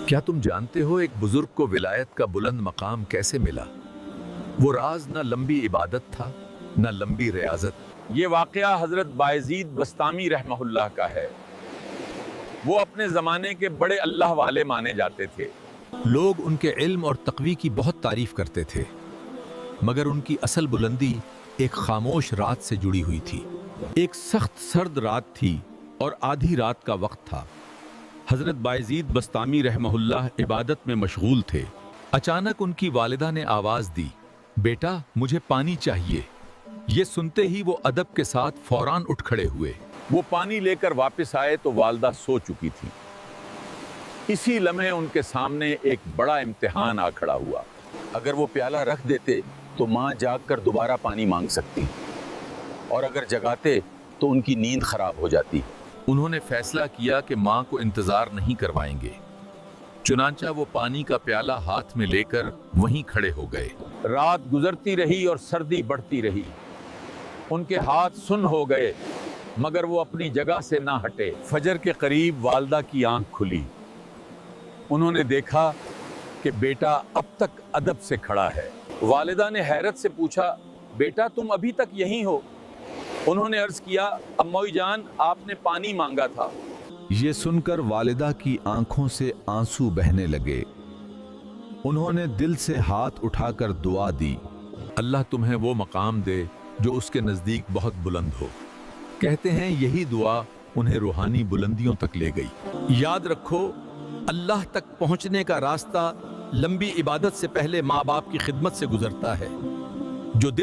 کیا تم جانتے ہو ایک بزرگ کو ولایت کا بلند مقام کیسے ملا؟ وہ راز نہ لمبی عبادت تھا نہ لمبی ریاضت۔ یہ واقعہ حضرت بایزید بسطامی رحمہ اللہ کا ہے۔ وہ اپنے زمانے کے بڑے اللہ والے مانے جاتے تھے۔ لوگ ان کے علم اور تقوی کی بہت تعریف کرتے تھے، مگر ان کی اصل بلندی ایک خاموش رات سے جڑی ہوئی تھی۔ ایک سخت سرد رات تھی اور آدھی رات کا وقت تھا۔ حضرت بایزید بسطامی رحمہ اللہ عبادت میں مشغول تھے۔ اچانک ان کی والدہ نے آواز دی، بیٹا مجھے پانی چاہیے۔ یہ سنتے ہی وہ ادب کے ساتھ فوراً اٹھ کھڑے ہوئے۔ وہ پانی لے کر واپس آئے تو والدہ سو چکی تھی۔ اسی لمحے ان کے سامنے ایک بڑا امتحان آ کھڑا ہوا۔ اگر وہ پیالہ رکھ دیتے تو ماں جاگ کر دوبارہ پانی مانگ سکتی، اور اگر جگاتے تو ان کی نیند خراب ہو جاتی۔ انہوں نے فیصلہ کیا کہ ماں کو انتظار نہیں کروائیں گے، چنانچہ وہ پانی کا پیالہ ہاتھ میں لے کر وہیں کھڑے ہو گئے۔ رات گزرتی رہی اور سردی بڑھتی رہی۔ ان کے ہاتھ سن ہو گئے، مگر وہ اپنی جگہ سے نہ ہٹے۔ فجر کے قریب والدہ کی آنکھ کھلی۔ انہوں نے دیکھا کہ بیٹا اب تک ادب سے کھڑا ہے۔ والدہ نے حیرت سے پوچھا، بیٹا تم ابھی تک یہیں ہو؟ انہوں نے عرض کیا، اموئی جان آپ نے پانی مانگا تھا۔ یہ سن کر والدہ کی آنکھوں سے آنسو بہنے لگے۔ انہوں نے دل سے ہاتھ اٹھا کر دعا دی، اللہ تمہیں وہ مقام دے جو اس کے نزدیک بہت بلند ہو۔ کہتے ہیں یہی دعا انہیں روحانی بلندیوں تک لے گئی۔ یاد رکھو، اللہ تک پہنچنے کا راستہ لمبی عبادت سے پہلے ماں باپ کی خدمت سے گزرتا ہے۔ جو دل